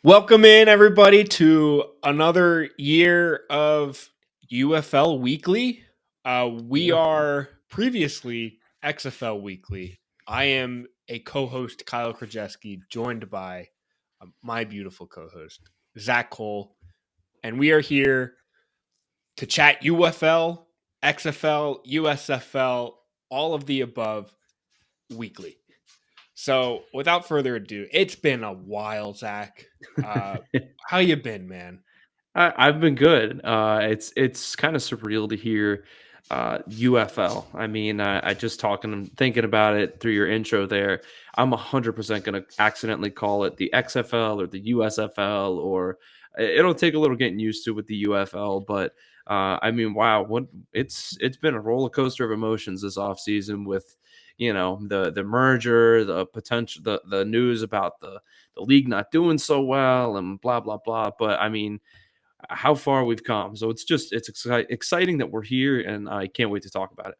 Welcome in, everybody, to another year of UFL Weekly. We UFL. are previously XFL Weekly. I am a co-host, Kyle Krajewski, joined by my beautiful co-host, Zach Cole, and we are here to chat UFL, XFL, USFL, all of the above weekly. So, without further ado, it's been a while, Zach. How you been, man? I've been good. It's kind of surreal to hear UFL. I mean, I just talking and thinking about it through your intro there. I'm 100% going to accidentally call it the XFL or the USFL, or it'll take a little getting used to with the UFL. But I mean, wow, it's been a roller coaster of emotions this offseason with the merger, the potential, the news about the league not doing so well, and blah blah blah. But I mean, how far we've come. So exciting that we're here, and I can't wait to talk about it.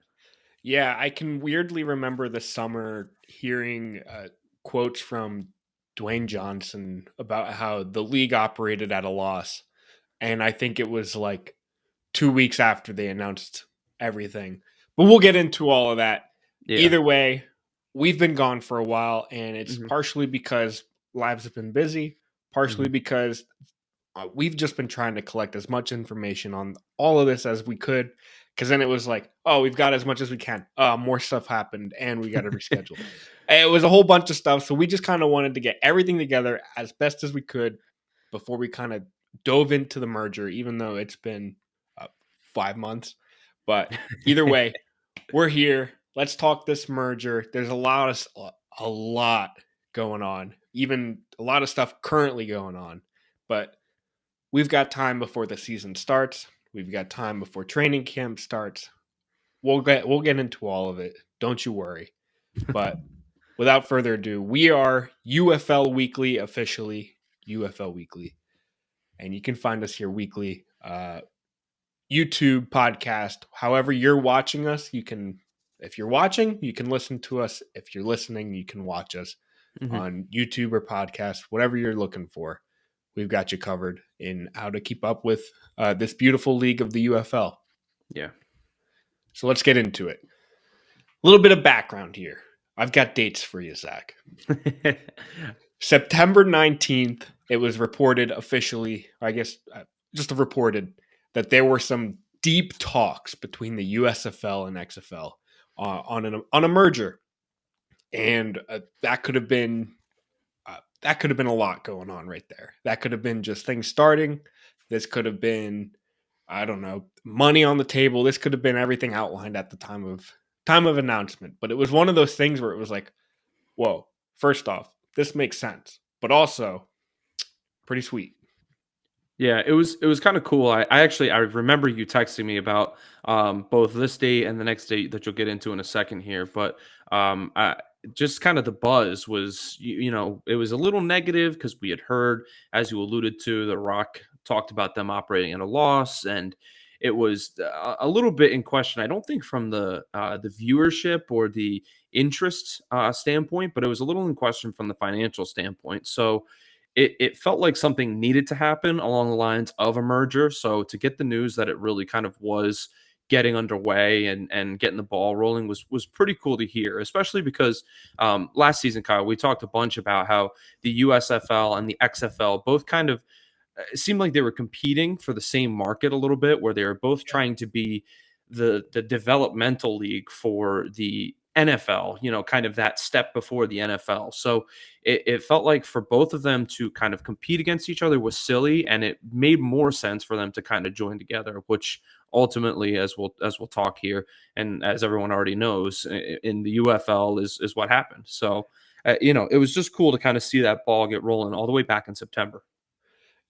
Yeah, I can weirdly remember the summer hearing quotes from Dwayne Johnson about how the league operated at a loss. And I think it was like 2 weeks after they announced everything. But we'll get into all of that. Yeah. Either way, we've been gone for a while, and it's Hmm. partially because lives have been busy, partially Hmm. because we've just been trying to collect as much information on all of this as we could, because then it was like, oh, we've got as much as we can. More stuff happened and we got to reschedule. It was a whole bunch of stuff, so we just kind of wanted to get everything together as best as we could before we kind of dove into the merger, even though it's been 5 months. But either way, we're here. Let's talk this merger. There's a lot going on, even a lot of stuff currently going on, but we've got time before the season starts. We've got time before training camp starts. We'll get into all of it. Don't you worry. But without further ado, we are UFL Weekly officially. UFL Weekly, and you can find us here weekly. YouTube podcast. However you're watching us, you can. If you're watching, you can listen to us. If you're listening, you can watch us Hmm. on YouTube or podcast, whatever you're looking for. We've got you covered in how to keep up with this beautiful league of the UFL. Yeah. So let's get into it. A little bit of background here. I've got dates for you, Zach. September 19th, it was reported officially, I guess just reported, that there were some deep talks between the USFL and XFL on a merger. And that could have been a lot going on right there. That could have been just things starting. This could have been, I don't know, money on the table. This could have been everything outlined at the time of announcement. But it was one of those things where it was like, whoa, first off, this makes sense. But also pretty sweet. Yeah, it was kind of cool. I remember you texting me about both this date and the next date that you'll get into in a second here, but just kind of the buzz was it was a little negative because we had heard, as you alluded to, The Rock talked about them operating at a loss, and it was a little bit in question. I don't think from the viewership or the interest standpoint, but it was a little in question from the financial standpoint. So it felt like something needed to happen along the lines of a merger. So to get the news that it really kind of was getting underway and getting the ball rolling was pretty cool to hear, especially because last season, Kyle, we talked a bunch about how the USFL and the XFL both kind of it seemed like they were competing for the same market a little bit, where they were both trying to be the developmental league for the NFL, kind of that step before the NFL. So it felt like for both of them to kind of compete against each other was silly, and it made more sense for them to kind of join together, which ultimately, as we'll talk here, and as everyone already knows, in the UFL is what happened. So it was just cool to kind of see that ball get rolling all the way back in September.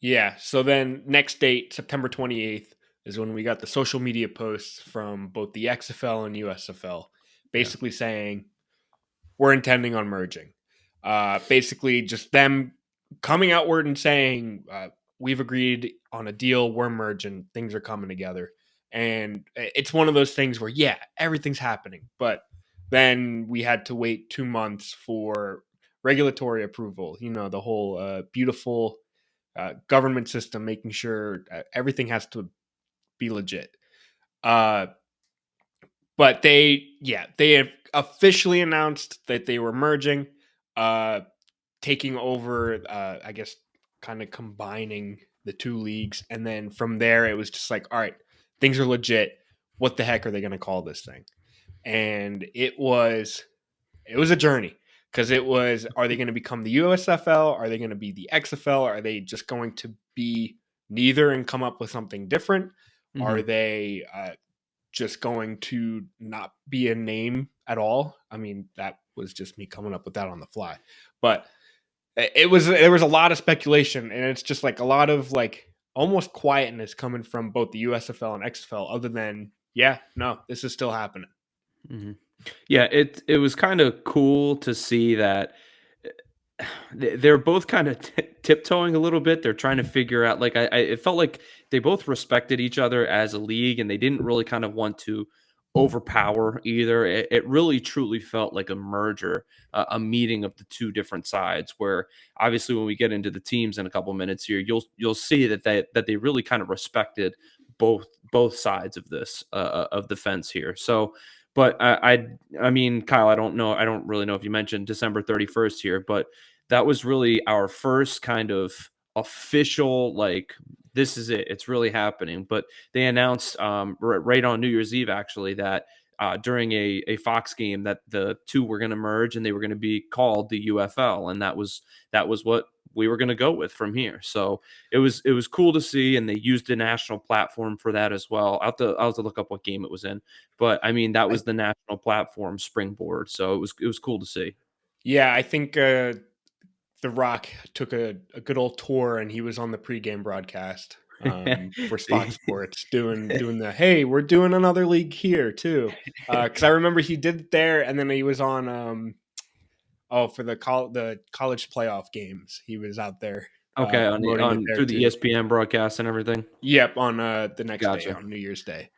Yeah. So then next date, September 28th, is when we got the social media posts from both the XFL and USFL Yeah. basically saying we're intending on merging. Basically, just them coming outward and saying we've agreed on a deal, we're merging, things are coming together. And it's one of those things where, yeah, everything's happening. But then we had to wait 2 months for regulatory approval, the whole beautiful government system, making sure everything has to be legit. Uh, but they have officially announced that they were merging, taking over. I guess kind of combining the two leagues, and then from there it was just like, all right, things are legit. What the heck are they going to call this thing? And it was a journey because it was, are they going to become the USFL? Are they going to be the XFL? Are they just going to be neither and come up with something different? Are Mhm. they just going to not be a name at all? I mean, that was just me coming up with that on the fly. But there was a lot of speculation, and it's just like a lot of like almost quietness coming from both the USFL and XFL, other than, yeah, no, this is still happening. Mhm. Yeah, it was kind of cool to see that they're both kind of tiptoeing a little bit. They're trying to figure out, like, it felt like they both respected each other as a league, and they didn't really kind of want to overpower either. It really truly felt like a merger, a meeting of the two different sides. Where obviously, when we get into the teams in a couple minutes here, you'll see that they really kind of respected both sides of this of the fence here. So. But I mean, Kyle, I don't know. I don't really know if you mentioned December 31st here, but that was really our first kind of official, like, this is it, it's really happening. But they announced right on New Year's Eve, actually, that during a Fox game, that the two were going to merge and they were going to be called the UFL, and that was what we were going to go with from here. So it was cool to see, and they used a national platform for that as well. I'll have to look up what game it was in, but I mean, that I, was the national platform springboard, so it was cool to see. yeah, I think The Rock took a good old tour, and he was on the pregame broadcast for Fox The- Sports doing the, hey, we're doing another league here too. Because I remember he did it there, and then he was on for the college playoff games. He was out there Okay, on promoting it there through the too. ESPN broadcast and everything. Yep, on the next day, Gotcha. on New Year's Day.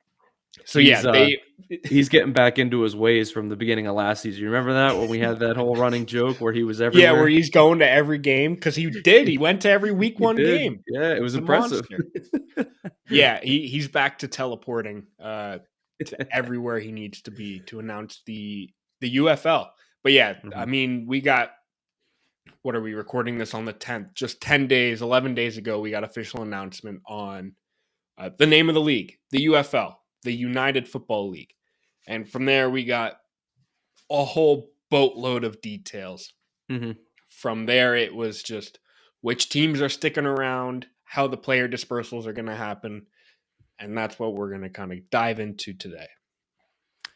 So He's yeah, uh they he's getting back into his ways from the beginning of last season. You remember that when we had that whole running joke where he was yeah, where everywhere? he's going to every game because he did. He went to every week He one did. game. Yeah, it was He's a impressive. monster. Yeah, he's back to teleporting to everywhere he needs to be to announce the UFL. But yeah, I Mhm, mean, we got, what are we recording this on the 10th? Just 10 days, 11 days ago, we got official announcement on the name of the league, the UFL, the United Football League. And from there, we got a whole boatload of details. mhm. From there, it was just which teams are sticking around, how the player dispersals are going to happen, and that's what we're going to kind of dive into today.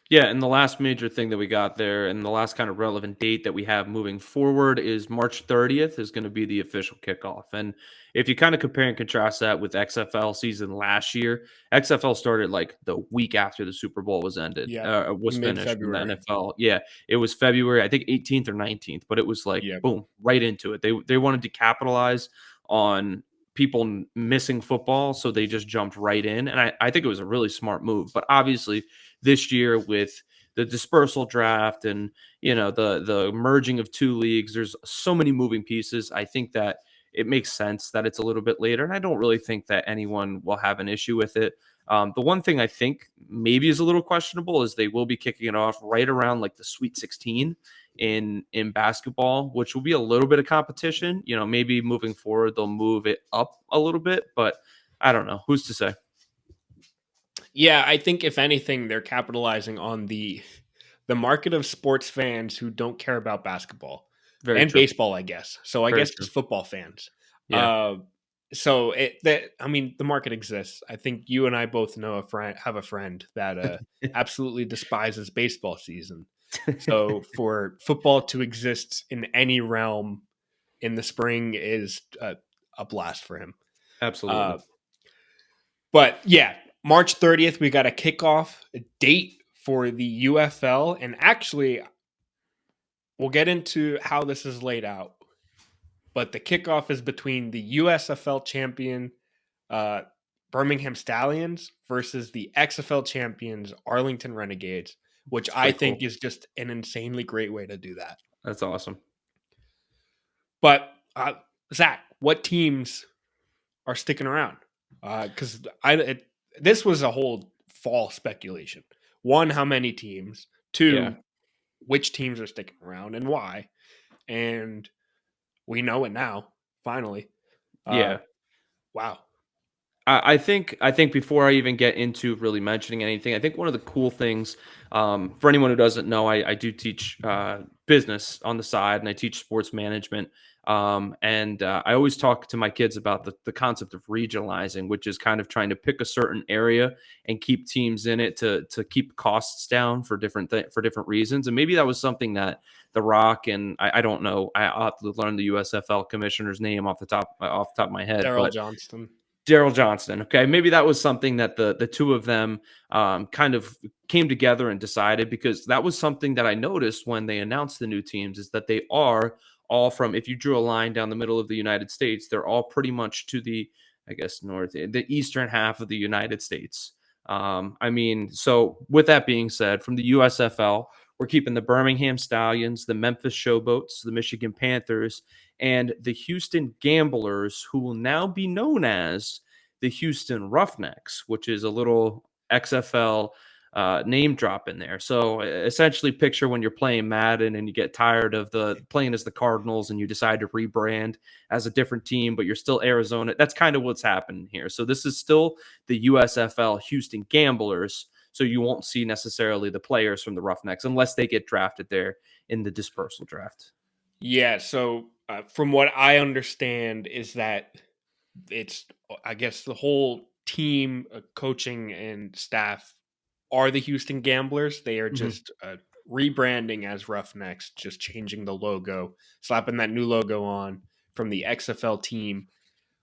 Yeah, and the last major thing that we got there, and the last kind of relevant date that we have moving forward, is March 30th is going to be the official kickoff. And if you kind of compare and contrast that with XFL season last year, XFL started like the week after the Super Bowl Yep, was mid finished, and the February. NFL, yeah, it was February, I think 18th or 19th, but it was like Yep. boom, right into it. They wanted to capitalize on people missing football, so they just jumped right in, and I think it was a really smart move. But obviously, this year with the dispersal draft and the merging of two leagues, there's so many moving pieces. I think that it makes sense that it's a little bit later, and I don't really think that anyone will have an issue with it. The one thing I think maybe is a little questionable is they will be kicking it off right around like the Sweet 16 in basketball, which will be a little bit of competition. Maybe moving forward they'll move it up a little bit, but I don't know. Who's to say? Yeah, I think if anything, they're capitalizing on the market of sports fans who don't care about basketball Very and true. baseball, I guess. So I Very guess true. just football fans. Yeah. Uh, so I mean, the market exists. I think you and I both know have a friend that absolutely despises baseball season. So for football to exist in any realm in the spring is a blast for him. Absolutely. Uh, but yeah, March 30th, we got a kickoff date for the UFL. And actually, we'll get into how this is laid out. But the kickoff is between the USFL champion uh, Birmingham Stallions versus the XFL champions Arlington Renegades, which It's I pretty think cool. is just an insanely great way to do that. That's awesome. But Zach, what teams? are sticking around. Because this was a whole fall speculation. One, how many teams? Yeah. Two, which teams are sticking around and why? And we know it now. Finally, uh, Yeah. wow. I think before I even get into really mentioning anything, I think one of the cool things, for anyone who doesn't know, I do teach business on the side, and I teach sports management. And I always talk to my kids about the concept of regionalizing, which is kind of trying to pick a certain area and keep teams in it to keep costs down for for different reasons. And maybe that was something that The Rock and I don't know. I'll have to learn the USFL commissioner's name off the top of my head, Daryl but Johnston. Daryl Johnston. Okay, maybe that was something that the two of them kind of came together and decided, because that was something that I noticed when they announced the new teams, is that they are all from, if you drew a line down the middle of the United States, they're all pretty much to the, I guess, the eastern half of the United States. I mean, so with that being said, from the USFL, we're keeping the Birmingham Stallions, the Memphis Showboats, the Michigan Panthers, and the Houston Gamblers, who will now be known as the Houston Roughnecks, which is a little XFL name drop in there. So essentially, picture when you're playing Madden and you get tired of the playing as the Cardinals and you decide to rebrand as a different team, but you're still Arizona. That's kind of what's happening here. So this is still the USFL Houston Gamblers. So you won't see necessarily the players from the Roughnecks unless they get drafted there in the dispersal draft. Yeah. So from what I understand is that it's, I guess, the whole team, coaching and staff are the Houston Gamblers. They are Mhm. just rebranding as Roughnecks, just changing the logo, slapping that new logo on from the XFL team.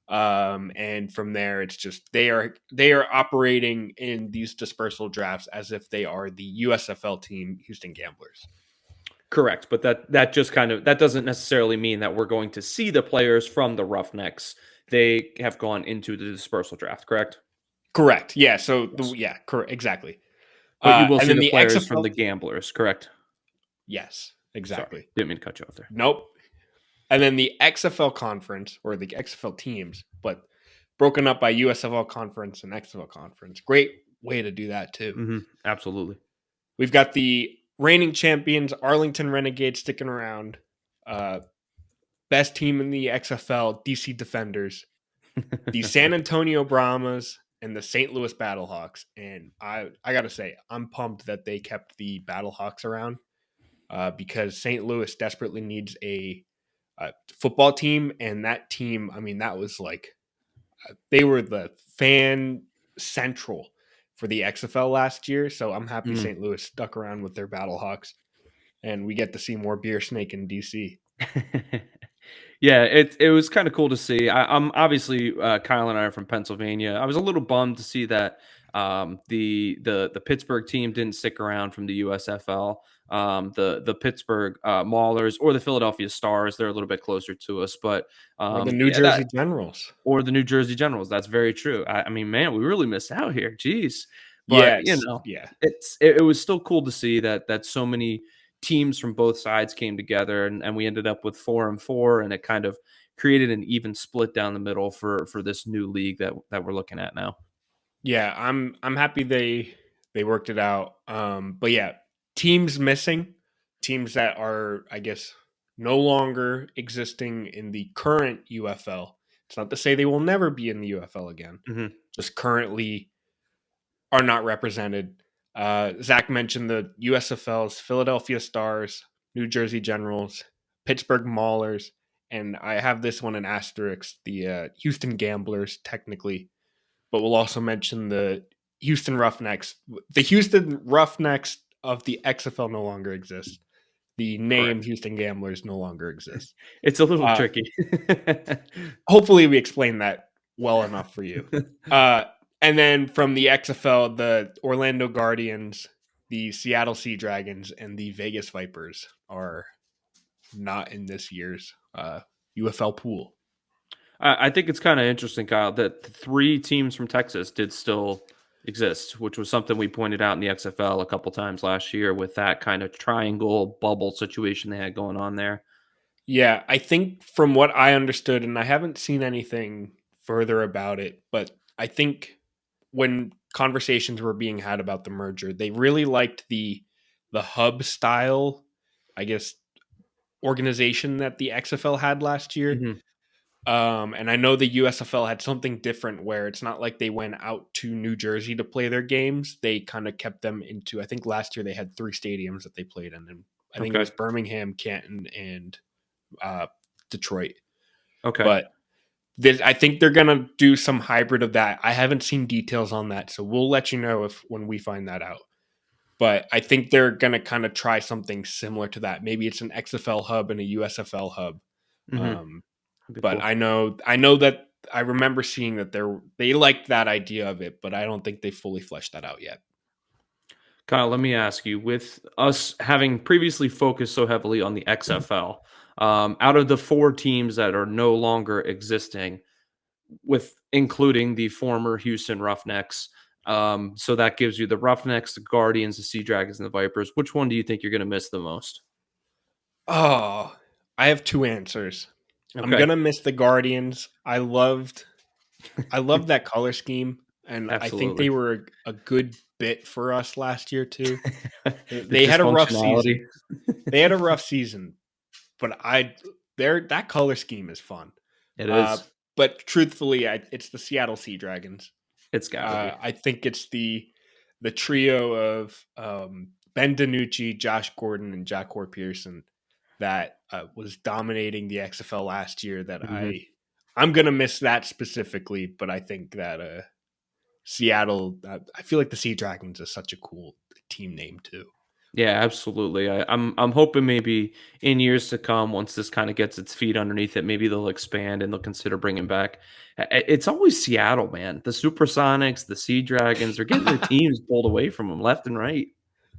And from there, it's just they are operating in these dispersal drafts as if they are the USFL team, Houston Gamblers. Correct, but that just kind of that doesn't necessarily mean that we're going to see the players from the Roughnecks. They have gone into the dispersal draft, correct? Correct. Yeah. So Yes. yeah, correct. Exactly. But you will And see then the the players from XFL. the Gamblers, correct? Yes, Sorry, exactly. didn't mean to cut you off there. Nope. And then the XFL conference or the XFL teams, but broken up by USFL conference and XFL conference. Great way to do that too. Absolutely. We've got the reigning champions, Arlington Renegades, sticking around. Uh, Best team in the XFL, DC Defenders, the San Antonio Brahmas, and the St. Louis Battlehawks. And I got to say, I'm pumped that they kept the Battlehawks around because St. Louis desperately needs a football team. And that team, I mean, that was like, they were the fan central for the XFL last year. So I'm happy Mhm. St. Louis stuck around with their Battlehawks and we get to see more Beer Snake in DC. Yeah, it was kind of cool to see. I'm obviously Kyle and I are from Pennsylvania. I was a little bummed to see that the Pittsburgh team didn't stick around from the USFL. The Pittsburgh Maulers or the Philadelphia Stars, they're a little bit closer to us, but Or the New yeah, that Jersey Generals. or the New Jersey Generals. That's very true. I mean, man, we really missed out here. Jeez, but Yes. Yeah. it was still cool to see that so many teams from both sides came together, and we ended up with 4-4, and it kind of created an even split down the middle for this new league that we're looking at now. Yeah, I'm happy they worked it out. But yeah, teams missing, teams that are, I guess, no longer existing in the current UFL. It's not to say they will never be in the UFL again. Hmm. Just currently are not represented. Zach mentioned the USFL's Philadelphia Stars, New Jersey Generals, Pittsburgh Maulers, and I have this one in asterisk, the Houston Gamblers, technically, but we'll also mention the Houston Roughnecks. The Houston Roughnecks of the XFL no longer exist. The name Correct. Houston Gamblers no longer exists. It's a little Uh, tricky. Hopefully, we explained that well enough for you. Uh, and then from the XFL, the Orlando Guardians, the Seattle Sea Dragons, and the Vegas Vipers are not in this year's UFL pool. I think it's kind of interesting, Kyle, that the three teams from Texas did still exist, which was something we pointed out in the XFL a couple times last year with that kind of triangle bubble situation they had going on there. Yeah, I think from what I understood, and I haven't seen anything further about it, but I think when conversations were being had about the merger, they really liked the hub style, I guess, organization that the XFL had last year. Mhm. And I know the USFL had something different where it's not like they went out to New Jersey to play their games. They kind of kept them into, I think last year they had 3 stadiums that they played in. And I think it Okay. was Birmingham, Canton, and uh, Detroit. Okay. But I think they're going to do some hybrid of that. I haven't seen details on that. So we'll let you know if when we find that out. But I think they're going to kind of try something similar to that. Maybe it's an XFL hub and a USFL hub. Mhm. Um, That'd be but cool. I know that I remember seeing that they liked that idea of it, but I don't think they fully fleshed that out yet. Kyle, let me ask you, with us having previously focused so heavily on the XFL, out of the 4 teams that are no longer existing, with including the former Houston Roughnecks, so that gives you the Roughnecks, the Guardians, the Sea Dragons, and the Vipers. Which one do you think you're going to miss the most? Oh, I have 2 answers. I'm Okay. gonna miss the Guardians. I loved that color scheme, and I think Absolutely. they were a good bit for us last year too. The They had a rough season. dysfunctionality. They had a rough season, but that color scheme is fun. It Uh, is. but truthfully, it's the Seattle Sea Dragons. It's got to be. I think it's the trio of Ben DiNucci, Josh Gordon, and Jacquor Pearson that was dominating the XFL last year. That Mhm. I'm gonna miss that specifically, but I think that Seattle. I feel like the Sea Dragons is such a cool team name too. Yeah, absolutely. I'm hoping maybe in years to come, once this kind of gets its feet underneath it, maybe they'll expand and they'll consider bringing back. It's always Seattle, man. The Supersonics, the Sea Dragons, they're getting their teams pulled away from them left and right.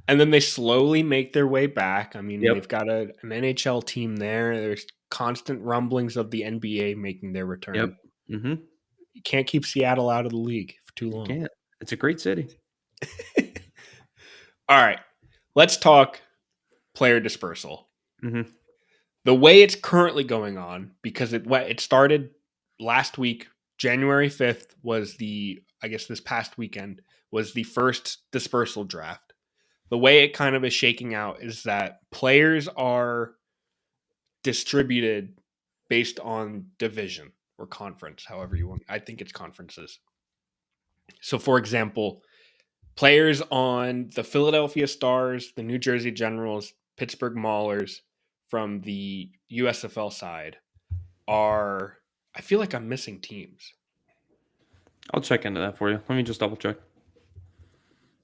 And then they slowly make their way back. I mean, they've Yep. got an NHL team there. There's constant rumblings of the NBA making their return. Yep. Hmm. You can't keep Seattle out of the league for too You long. can't. It's a great city. All right, let's talk player dispersal. Hmm. The way it's currently going on, because it started last week, January 5th was I guess this past weekend was the first dispersal draft. The way it kind of is shaking out is that players are distributed based on division or conference, however you want. I think it's conferences. So, for example, players on the Philadelphia Stars, the New Jersey Generals, Pittsburgh Maulers from the USFL side are. I feel like I'm missing teams. I'll check into that for you. Let me just double check.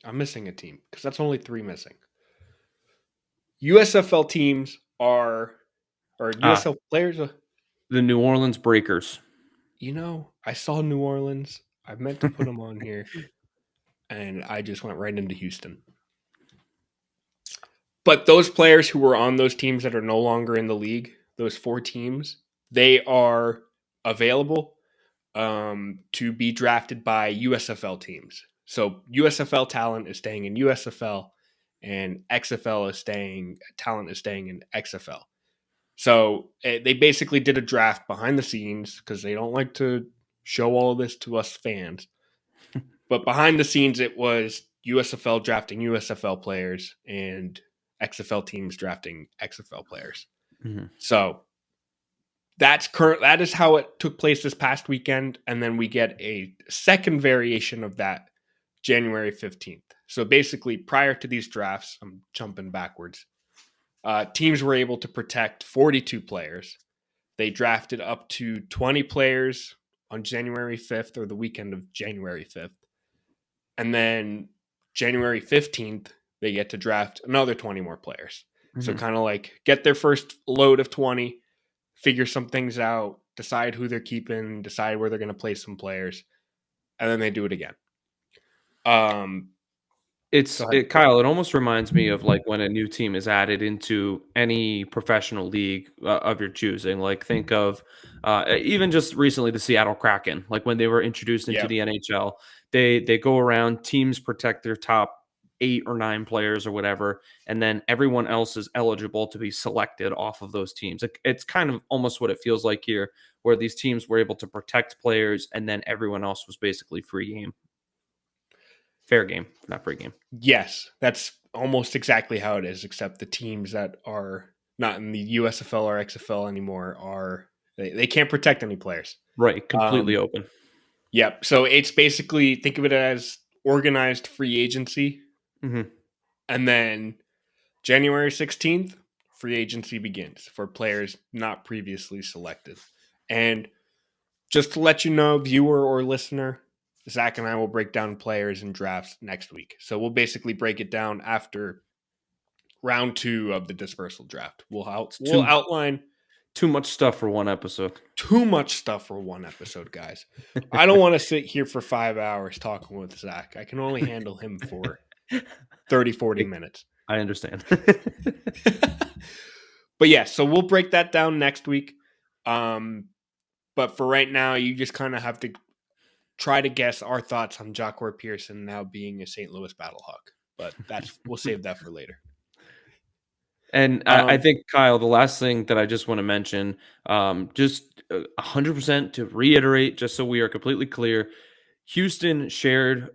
I'm missing a team because that's only 3 missing. USFL teams are, or Ah, USL players. the New Orleans Breakers. I saw New Orleans. I meant to put them on here, and I just went right into Houston. But those players who were on those teams that are no longer in the league, those 4 teams, they are available to be drafted by USFL teams. So USFL talent is staying in USFL, and XFL is staying. Talent is staying in XFL. So they basically did a draft behind the scenes because they don't like to show all of this to us fans. But behind the scenes, it was USFL drafting USFL players and XFL teams drafting XFL players. Mhm. So that is how it took place this past weekend, and then we get a second variation of that January 15th. So basically, prior to these drafts, I'm jumping backwards. Teams were able to protect 42 players. They drafted up to 20 players on January 5th or the weekend of January 5th. And then January 15th, they get to draft another 20 more players. So Mhm. kind of like get their first load of 20, figure some things out, decide who they're keeping, decide where they're going to play some players, and then they do it again. Um, Go ahead. Kyle, it almost reminds me of like when a new team is added into any professional league of your choosing. Like think of even just recently the Seattle Kraken, like when they were introduced into Yeah. the NHL, they go around, teams protect their top 8 or 9 players or whatever, and then everyone else is eligible to be selected off of those teams. It's kind of almost what it feels like here, where these teams were able to protect players, and then everyone else was basically free game. Fair game, not free game. Yes, that's almost exactly how it is, except the teams that are not in the USFL or XFL anymore they can't protect any players. Right, completely open. Yep. So it's basically, think of it as organized free agency. Mm-hmm. And then January 16th, free agency begins for players not previously selected. And just to let you know, viewer or listener, Zach and I will break down players and drafts next week. So we'll basically break it down after round 2 of the dispersal draft. We'll outline too much stuff for one episode. Too much stuff for one episode, guys. I don't want to sit here for 5 hours talking with Zach. I can only handle him for 30, 40 minutes. I understand. But yeah, so we'll break that down next week. But for right now, you just kind of have to try to guess our thoughts on Jacquard Pearson now being a St. Louis Battlehawk. But we'll save that for later. And I think, Kyle, the last thing that I just want to mention, just 100% to reiterate, just so we are completely clear, Houston shared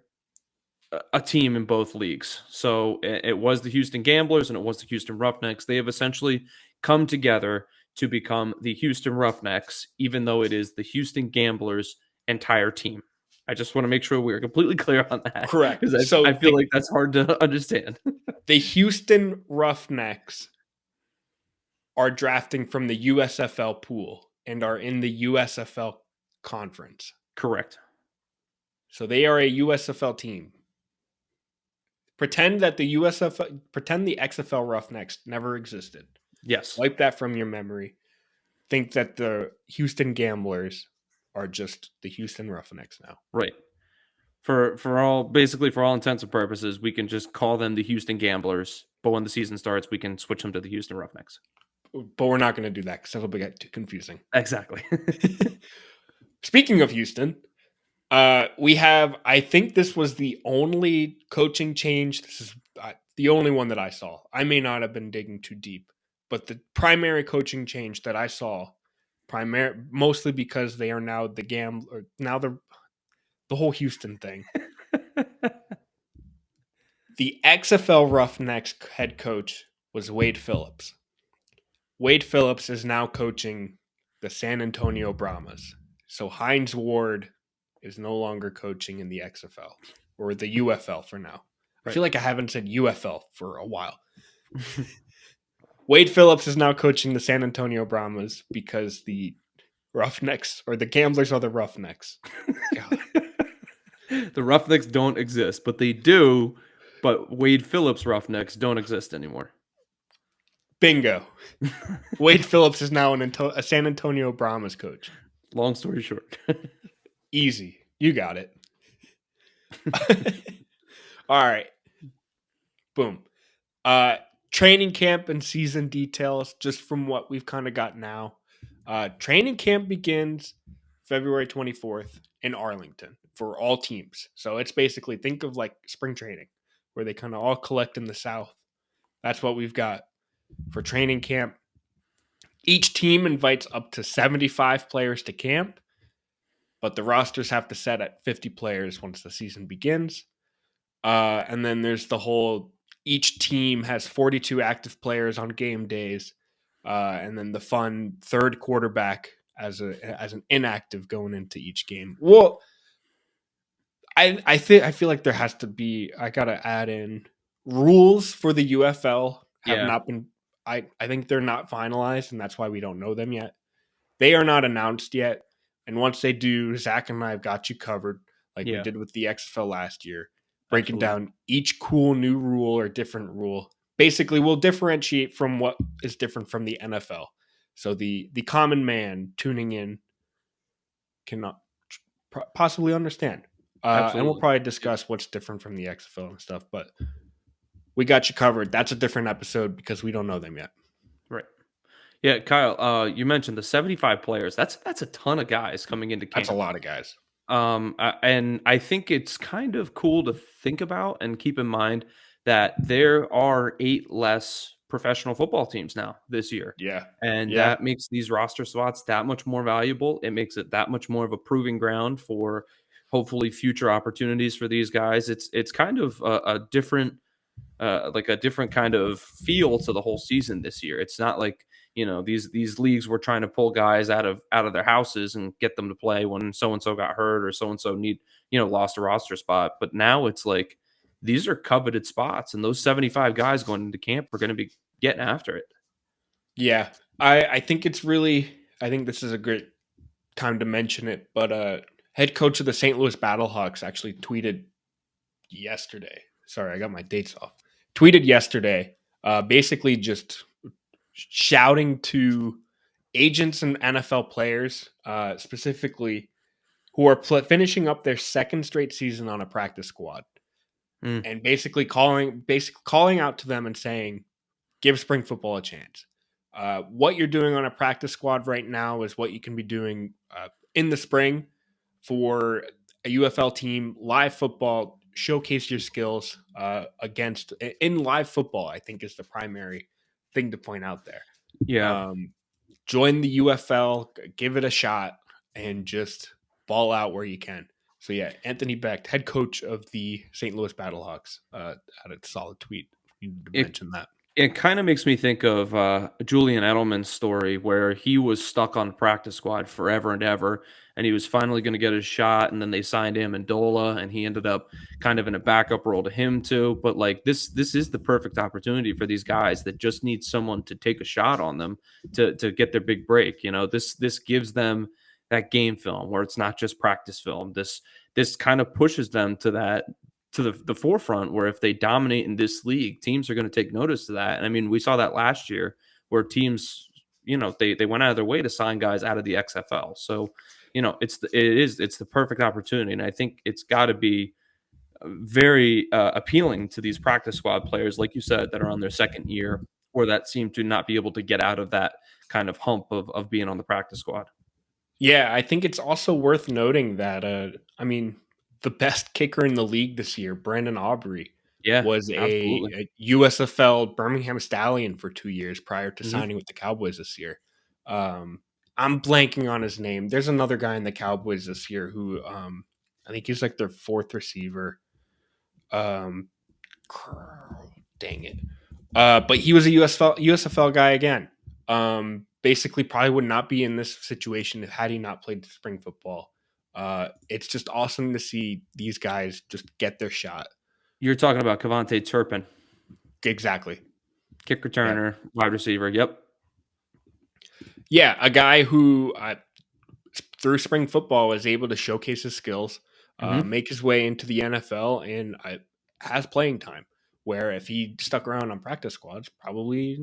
a team in both leagues. So it was the Houston Gamblers and it was the Houston Roughnecks. They have essentially come together to become the Houston Roughnecks, even though it is the Houston Gamblers' entire team. I just want to make sure we're completely clear on that. Correct. Because I feel like that's hard to understand. The Houston Roughnecks are drafting from the USFL pool and are in the USFL conference. Correct. So they are a USFL team. Pretend the XFL Roughnecks never existed. Yes. Wipe that from your memory. Think that the Houston Gamblers are just the Houston Roughnecks now. Right. For all intents and purposes, we can just call them the Houston Gamblers. But when the season starts, we can switch them to the Houston Roughnecks. But we're not going to do that because that'll get too confusing. Exactly. Speaking of Houston, we have, I think this was the only coaching change. This is the only one that I saw. I may not have been digging too deep, but the primary coaching change that I saw, mostly because they are now the whole Houston thing. The XFL Roughnecks head coach was Wade Phillips. Wade Phillips is now coaching the San Antonio Brahmas. So Hines Ward is no longer coaching in the XFL or the UFL for now. Right. I feel like I haven't said UFL for a while. Wade Phillips is now coaching the San Antonio Brahmas because the Roughnecks or the Gamblers are the Roughnecks. The Roughnecks don't exist, but they do. But Wade Phillips Roughnecks don't exist anymore. Bingo. Wade Phillips is now a San Antonio Brahmas coach. Long story short. Easy. You got it. All right. Boom. Training camp and season details, just from what we've kind of got now. Training camp begins February 24th in Arlington for all teams. So it's basically, think of like spring training, where they kind of all collect in the South. That's what we've got for training camp. Each team invites up to 75 players to camp, but the rosters have to set at 50 players once the season begins. And then there's each team has 42 active players on game days, and then the fun third quarterback as an inactive going into each game. Well, I feel like there has to be, I gotta add in rules for the UFL have not been. I think they're not finalized, and that's why we don't know them yet. They are not announced yet, and once they do, Zach and I have got you covered, like we did with the XFL last year, breaking down each cool new rule or different rule. Basically, we'll differentiate from what is different from the NFL. So the common man tuning in cannot possibly understand. And we'll probably discuss what's different from the XFL and stuff, but we got you covered. That's a different episode because we don't know them yet. Right. Yeah, Kyle, you mentioned the 75 players. That's a ton of guys coming into camp. That's a lot of guys. And I think it's kind of cool to think about and keep in mind that there are 8 less professional football teams now this year. Yeah. And Yeah. that makes these roster spots that much more valuable. It makes it that much more of a proving ground for hopefully future opportunities for these guys. It's kind of a different like a different kind of feel to the whole season this year. It's not like, these leagues were trying to pull guys out of their houses and get them to play when so and so got hurt or so and so lost a roster spot. But now it's like these are coveted spots, and those 75 guys going into camp are going to be getting after it. Yeah. I think it's really, I think this is a great time to mention it, but head coach of the St. Louis Battlehawks actually tweeted yesterday. Sorry, I got my dates off. Tweeted yesterday, basically just shouting to agents and NFL players, specifically who are finishing up their second straight season on a practice squad, Mm. and basically calling out to them and saying, "Give spring football a chance. What you're doing on a practice squad right now is what you can be doing in the spring for a UFL team, live football. Showcase your skills against in live football. I think is the primary thing to point out there. Yeah. Um, join the UFL, give it a shot, and just ball out where you can." So yeah, Anthony Becht, head coach of the St. Louis Battlehawks, had a solid tweet. Needed to It mention that. It kind of makes me think of Julian Edelman's story where he was stuck on practice squad forever and ever, and he was finally going to get his shot, and then they signed him and Dola, and he ended up kind of in a backup role to him too. But like this is the perfect opportunity for these guys that just need someone to take a shot on them to get their big break. This gives them that game film where it's not just practice film. This kind of pushes them to the forefront where if they dominate in this league, teams are going to take notice of that. And I mean, we saw that last year where teams, they went out of their way to sign guys out of the XFL. So, it's the perfect opportunity. And I think it's got to be very appealing to these practice squad players, like you said, that are on their second year or that seem to not be able to get out of that kind of hump of being on the practice squad. Yeah, I think it's also worth noting that the best kicker in the league this year, Brandon Aubrey, Yeah, was absolutely. a USFL Birmingham Stallion for 2 years prior to Hmm. signing with the Cowboys this year. Um, I'm blanking on his name. There's another guy in the Cowboys this year who I think he's like their fourth receiver. Um, dang it. But he was a USFL guy again. Basically, probably would not be in this situation had he not played spring football. It's just awesome to see these guys just get their shot. You're talking about Cavante Turpin, Exactly. kick Yeah. returner, wide receiver. Yep. Yeah. A guy who through spring football was able to showcase his skills, Hmm. make his way into the NFL, and has playing time. Where if he stuck around on practice squads, probably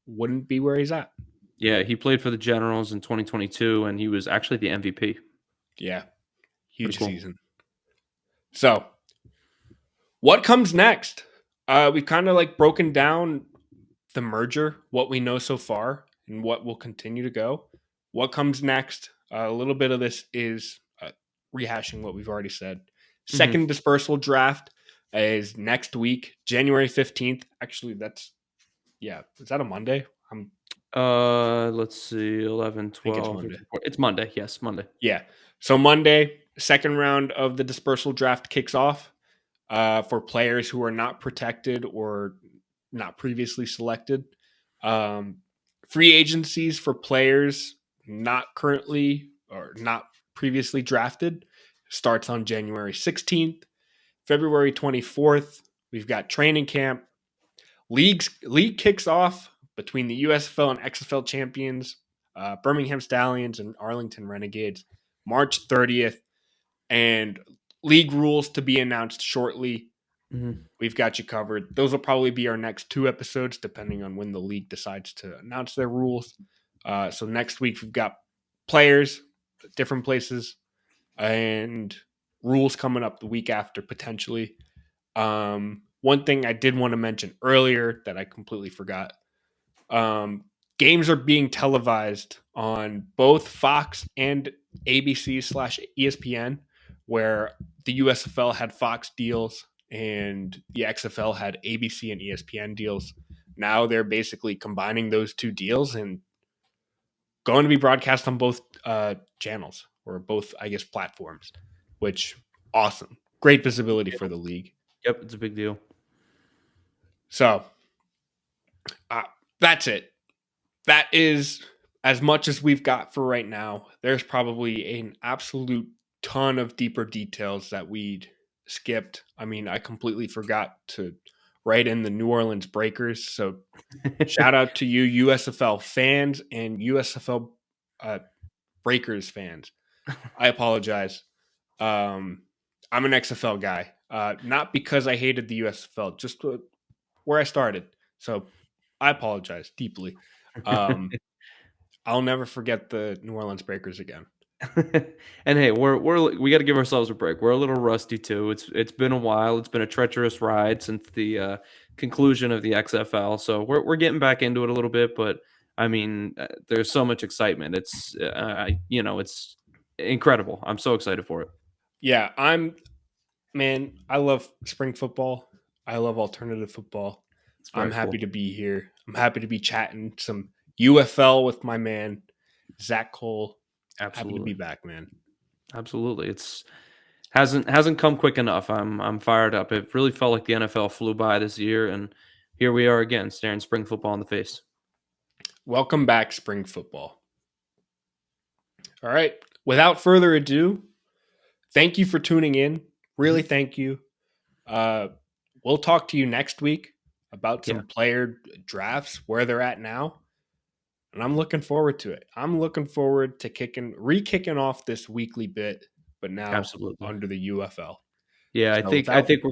wouldn't be where he's at. Yeah, he played for the Generals in 2022, and he was actually the MVP. Yeah. Pretty Huge cool. season. So, what comes next? We've kind of like broken down the merger, what we know so far, and what will continue to go. What comes next? A little bit of this is rehashing what we've already said. Hmm. Second dispersal draft is next week, January 15th. Actually, is that a Monday? Let's see, 11, I think it's 12. Monday. It's Monday. Yes, Monday. Yeah. So Monday, second round of the dispersal draft kicks off for players who are not protected or not previously selected. Um, free agencies for players not currently or not previously drafted starts on January 16th. February 24th, we've got training camp. League kicks off between the USFL and XFL champions, Birmingham Stallions and Arlington Renegades, March 30th, and league rules to be announced shortly. Hmm. We've got you covered. Those will probably be our next two episodes, depending on when the league decides to announce their rules. So next week we've got players, different places, and rules coming up the week after potentially. One thing I did want to mention earlier that I completely forgot. Um, games are being televised on both Fox and ABC/ESPN, where the USFL had Fox deals. and the XFL had ABC and ESPN deals. Now they're basically combining those two deals and going to be broadcast on both channels or both, I guess, platforms, which awesome. Great visibility for the league. Yep, it's a big deal. So that's it. That is as much as we've got for right now. There's probably an absolute ton of deeper details that we'd skipped. I mean, I completely forgot to write in the New Orleans Breakers. So shout out to you, USFL fans and USFL Breakers fans. I apologize. I'm an XFL guy, not because I hated the USFL, just where I started. So I apologize deeply. I'll never forget the New Orleans Breakers again. And hey, we got to give ourselves a break. We're a little rusty too. It's been a while. It's been a treacherous ride since the conclusion of the XFL. So we're getting back into it a little bit. But I mean, there's so much excitement. It's it's incredible. I'm so excited for it. Yeah, I love spring football. I love alternative football. It's I'm very happy cool. to be here. I'm happy to be chatting some UFL with my man, Zach Cole. Happy to be Absolutely, back, man. absolutely. It's hasn't come quick enough. I'm fired up. It really felt like the NFL flew by this year, and here we are again, staring spring football in the face. Welcome back, spring football. All right. Without further ado, thank you for tuning in. Really, Mhm. thank you. Uh, we'll talk to you next week about Yeah, some player drafts, where they're at now. And I'm looking forward to it. I'm looking forward to re-kicking off this weekly bit, but now absolutely. under the UFL. Yeah, I So think I without, think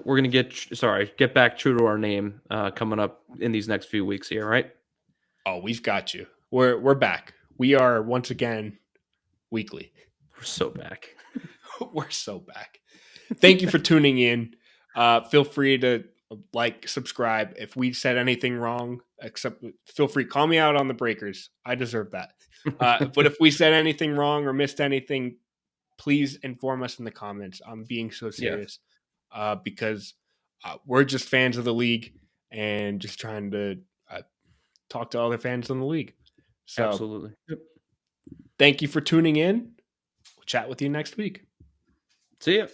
we're gonna get back true to our name coming up in these next few weeks here, right? oh, we've got you. We're back. We are once again weekly. We're so back. We're so back. Thank you for tuning in. Feel free to subscribe. If we said anything wrong, except feel free call me out on the breakers. I deserve that. But if we said anything wrong or missed anything, please inform us in the comments. I'm being so Yeah, serious because we're just fans of the league and just trying to talk to other fans in the league. So absolutely. Yep. thank you for tuning in. We'll chat with you next week. See ya.